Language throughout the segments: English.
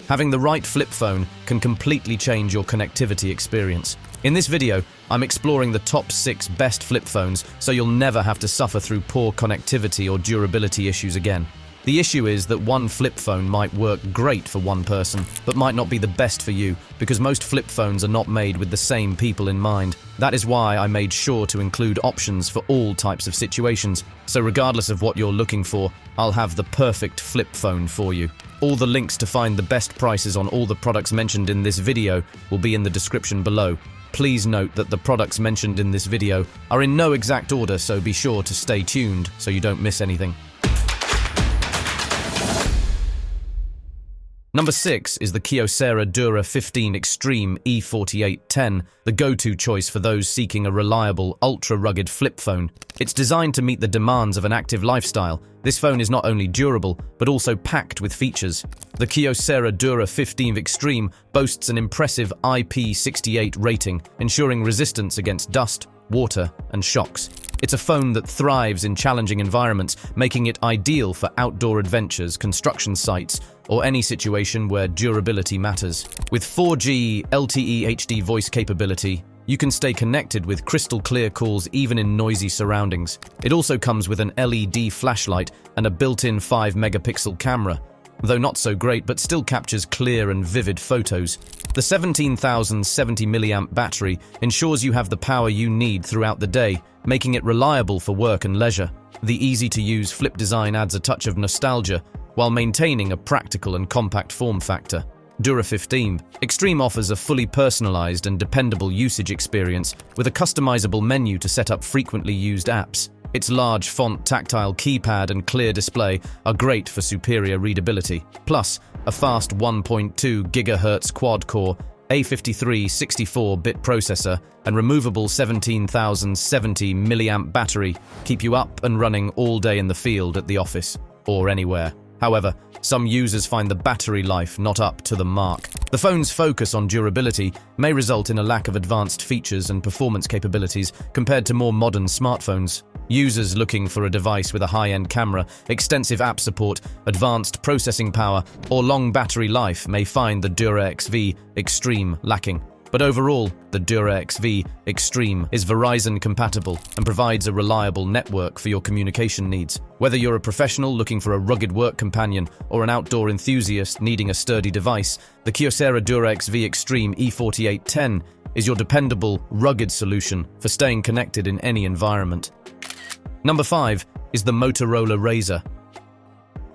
Having the right flip phone can completely change your connectivity experience. In this video, I'm exploring the top 6 best flip phones so you'll never have to suffer through poor connectivity or durability issues again. The issue is that one flip phone might work great for one person, but might not be the best for you because most flip phones are not made with the same people in mind. That is why I made sure to include options for all types of situations. So regardless of what you're looking for, I'll have the perfect flip phone for you. All the links to find the best prices on all the products mentioned in this video will be in the description below. Please note that the products mentioned in this video are in no exact order, so be sure to stay tuned so you don't miss anything. Number 6 is the Kyocera DuraXV Extreme E4810, the go-to choice for those seeking a reliable, ultra-rugged flip phone. It's designed to meet the demands of an active lifestyle. This phone is not only durable, but also packed with features. The Kyocera DuraXV Extreme boasts an impressive IP68 rating, ensuring resistance against dust, water, and shocks. It's a phone that thrives in challenging environments, making it ideal for outdoor adventures, construction sites, or any situation where durability matters. With 4G LTE HD voice capability, you can stay connected with crystal clear calls even in noisy surroundings. It also comes with an LED flashlight and a built-in 5-megapixel camera, though not so great but still captures clear and vivid photos. The 17,070 mAh battery ensures you have the power you need throughout the day, making it reliable for work and leisure. The easy-to-use flip design adds a touch of nostalgia, while maintaining a practical and compact form factor. DuraXV Extreme offers a fully personalized and dependable usage experience with a customizable menu to set up frequently used apps. Its large font, tactile keypad, and clear display are great for superior readability. Plus, a fast 1.2 GHz quad-core A53 64-bit processor and removable 17,070 mAh battery keep you up and running all day in the field, at the office, or anywhere. However, some users find the battery life not up to the mark. The phone's focus on durability may result in a lack of advanced features and performance capabilities compared to more modern smartphones. Users looking for a device with a high-end camera, extensive app support, advanced processing power, or long battery life may find the DuraXV Extreme lacking. But overall, the DuraXV Extreme is Verizon compatible and provides a reliable network for your communication needs. Whether you're a professional looking for a rugged work companion or an outdoor enthusiast needing a sturdy device, the Kyocera DuraXV Extreme E4810 is your dependable, rugged solution for staying connected in any environment. Number 5 is the Motorola Razr,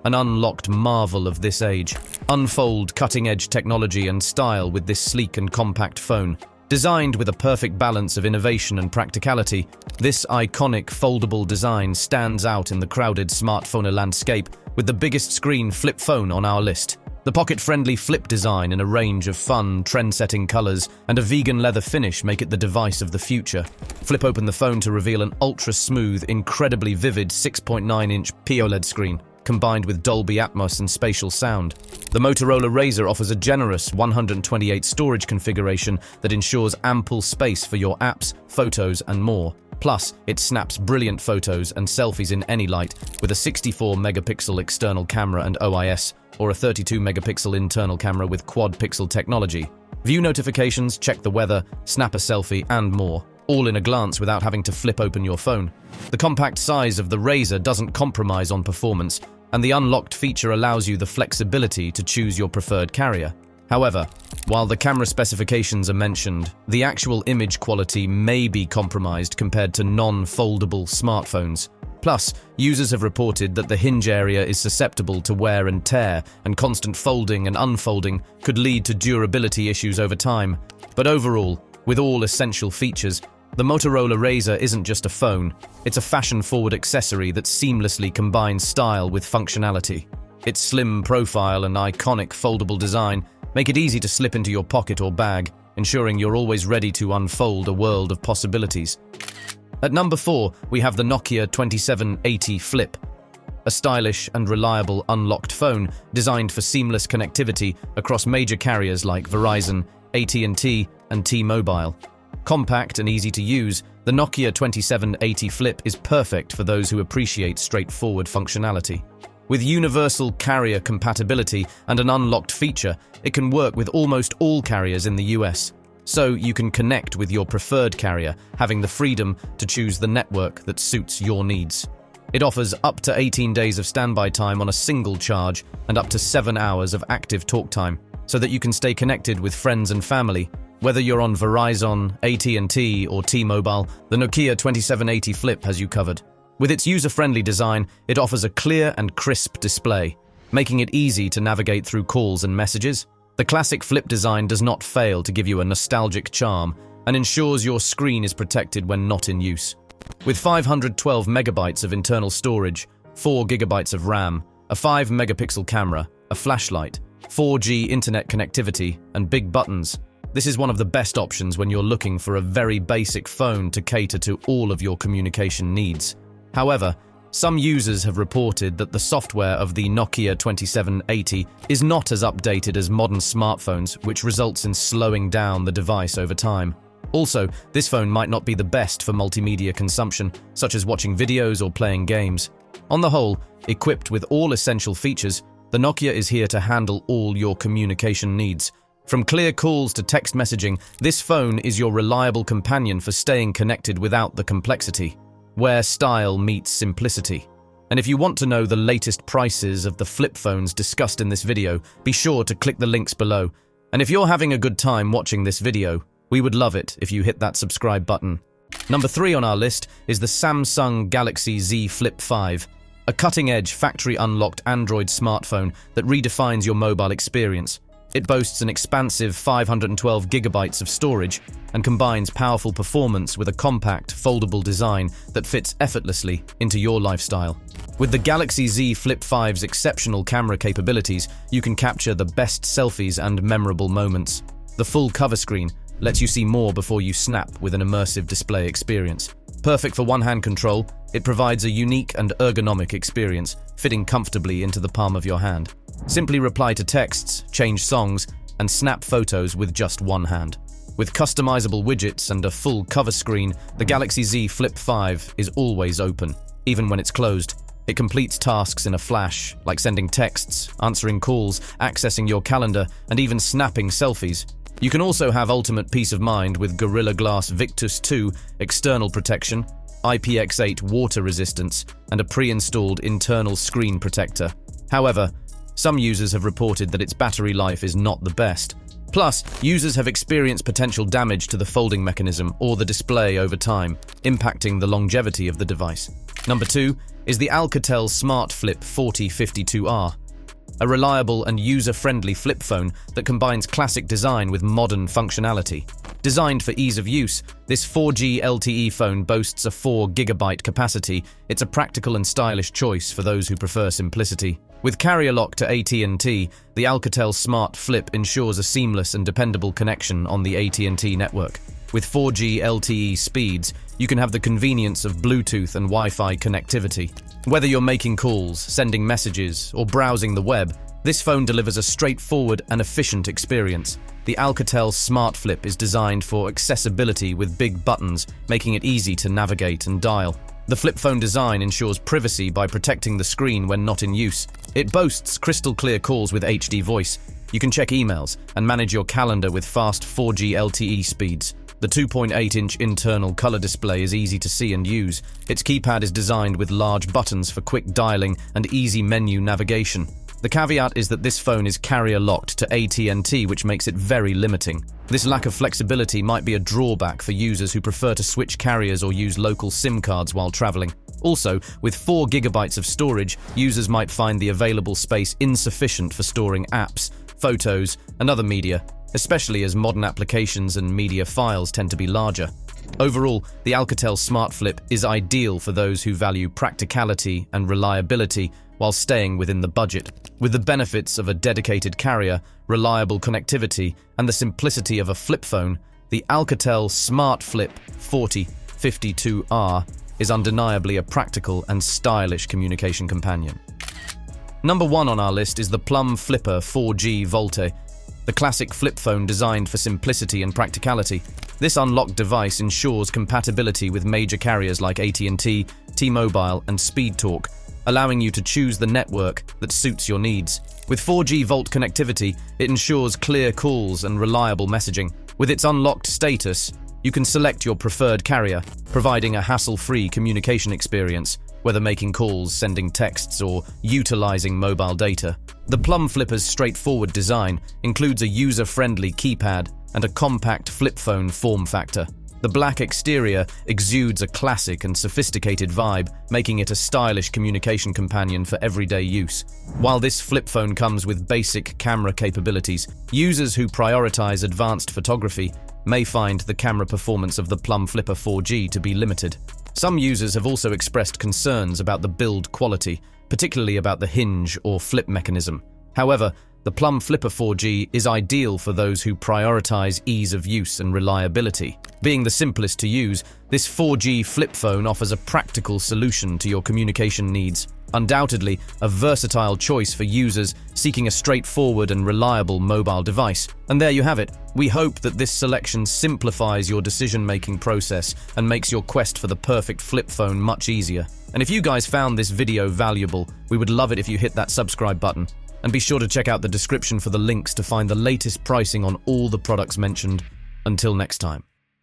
an unlocked marvel of this age. Unfold cutting-edge technology and style with this sleek and compact phone. Designed with a perfect balance of innovation and practicality, this iconic foldable design stands out in the crowded smartphone landscape with the biggest screen flip phone on our list. The pocket-friendly flip design in a range of fun, trend-setting colors and a vegan leather finish make it the device of the future. Flip open the phone to reveal an ultra-smooth, incredibly vivid 6.9-inch OLED screen, combined with Dolby Atmos and spatial sound. The Motorola Razr offers a generous 128 storage configuration that ensures ample space for your apps, photos, and more. Plus, it snaps brilliant photos and selfies in any light with a 64-megapixel external camera and OIS, or a 32-megapixel internal camera with quad-pixel technology. View notifications, check the weather, snap a selfie, and more, all in a glance without having to flip open your phone. The compact size of the Razr doesn't compromise on performance, and the unlocked feature allows you the flexibility to choose your preferred carrier. However, while the camera specifications are mentioned, the actual image quality may be compromised compared to non-foldable smartphones. Plus, users have reported that the hinge area is susceptible to wear and tear, and constant folding and unfolding could lead to durability issues over time. But overall, with all essential features, the Motorola Razr isn't just a phone, it's a fashion-forward accessory that seamlessly combines style with functionality. Its slim profile and iconic foldable design make it easy to slip into your pocket or bag, ensuring you're always ready to unfold a world of possibilities. At number 4, we have the Nokia 2780 Flip, a stylish and reliable unlocked phone designed for seamless connectivity across major carriers like Verizon, AT&T, and T-Mobile. Compact and easy to use, the Nokia 2780 Flip is perfect for those who appreciate straightforward functionality. With universal carrier compatibility and an unlocked feature, it can work with almost all carriers in the US. So you can connect with your preferred carrier, having the freedom to choose the network that suits your needs. It offers up to 18 days of standby time on a single charge and up to 7 hours of active talk time, so that you can stay connected with friends and family. Whether you're on Verizon, AT&T, or T-Mobile, the Nokia 2780 Flip has you covered. With its user-friendly design, it offers a clear and crisp display, making it easy to navigate through calls and messages. The classic Flip design does not fail to give you a nostalgic charm and ensures your screen is protected when not in use. With 512 megabytes of internal storage, 4 gigabytes of RAM, a 5-megapixel camera, a flashlight, 4G internet connectivity, and big buttons, this is one of the best options when you're looking for a very basic phone to cater to all of your communication needs. However, some users have reported that the software of the Nokia 2780 is not as updated as modern smartphones, which results in slowing down the device over time. Also, this phone might not be the best for multimedia consumption, such as watching videos or playing games. On the whole, equipped with all essential features, the Nokia is here to handle all your communication needs. From clear calls to text messaging, this phone is your reliable companion for staying connected without the complexity, where style meets simplicity. And if you want to know the latest prices of the flip phones discussed in this video, be sure to click the links below. And if you're having a good time watching this video, we would love it if you hit that subscribe button. Number 3 on our list is the Samsung Galaxy Z Flip 5, a cutting-edge factory-unlocked Android smartphone that redefines your mobile experience. It boasts an expansive 512 gigabytes of storage and combines powerful performance with a compact, foldable design that fits effortlessly into your lifestyle. With the Galaxy Z Flip 5's exceptional camera capabilities, you can capture the best selfies and memorable moments. The full cover screen lets you see more before you snap with an immersive display experience. Perfect for one-hand control, it provides a unique and ergonomic experience, fitting comfortably into the palm of your hand. Simply reply to texts, change songs, and snap photos with just one hand. With customizable widgets and a full cover screen, the Galaxy Z Flip 5 is always open, even when it's closed. It completes tasks in a flash, like sending texts, answering calls, accessing your calendar, and even snapping selfies. You can also have ultimate peace of mind with Gorilla Glass Victus 2 external protection, IPX8 water resistance, and a pre-installed internal screen protector. However, some users have reported that its battery life is not the best. Plus, users have experienced potential damage to the folding mechanism or the display over time, impacting the longevity of the device. Number 2 is the Alcatel SMARTFLIP 4052R, a reliable and user-friendly flip phone that combines classic design with modern functionality. Designed for ease of use, this 4G LTE phone boasts a 4 GB capacity. It's a practical and stylish choice for those who prefer simplicity. With carrier lock to AT&T, the Alcatel SMARTFLIP ensures a seamless and dependable connection on the AT&T network. With 4G LTE speeds, you can have the convenience of Bluetooth and Wi-Fi connectivity. Whether you're making calls, sending messages, or browsing the web, this phone delivers a straightforward and efficient experience. The Alcatel SMARTFLIP is designed for accessibility with big buttons, making it easy to navigate and dial. The flip phone design ensures privacy by protecting the screen when not in use. It boasts crystal clear calls with HD voice. You can check emails and manage your calendar with fast 4G LTE speeds. The 2.8-inch internal color display is easy to see and use. Its keypad is designed with large buttons for quick dialing and easy menu navigation. The caveat is that this phone is carrier-locked to AT&T, which makes it very limiting. This lack of flexibility might be a drawback for users who prefer to switch carriers or use local SIM cards while traveling. Also, with 4 GB of storage, users might find the available space insufficient for storing apps, photos, and other media, especially as modern applications and media files tend to be larger. Overall, the Alcatel SMARTFLIP is ideal for those who value practicality and reliability while staying within the budget. With the benefits of a dedicated carrier, reliable connectivity, and the simplicity of a flip phone, the Alcatel SMARTFLIP 4052R is undeniably a practical and stylish communication companion. Number 1 on our list is the Plum Flipper 4G Volte, the classic flip phone designed for simplicity and practicality. This unlocked device ensures compatibility with major carriers like AT&T, T-Mobile, and SpeedTalk, allowing you to choose the network that suits your needs. With 4G Volte connectivity, it ensures clear calls and reliable messaging. With its unlocked status, you can select your preferred carrier, providing a hassle-free communication experience, whether making calls, sending texts, or utilizing mobile data. The Plum Flipper's straightforward design includes a user-friendly keypad and a compact flip phone form factor. The black exterior exudes a classic and sophisticated vibe, making it a stylish communication companion for everyday use. While this flip phone comes with basic camera capabilities, users who prioritize advanced photography may find the camera performance of the Plum Flipper 4G to be limited. Some users have also expressed concerns about the build quality, particularly about the hinge or flip mechanism. However, the Plum Flipper 4G is ideal for those who prioritize ease of use and reliability. Being the simplest to use, this 4G flip phone offers a practical solution to your communication needs. Undoubtedly, a versatile choice for users seeking a straightforward and reliable mobile device. And there you have it. We hope that this selection simplifies your decision-making process and makes your quest for the perfect flip phone much easier. And if you guys found this video valuable, we would love it if you hit that subscribe button. And be sure to check out the description for the links to find the latest pricing on all the products mentioned. Until next time.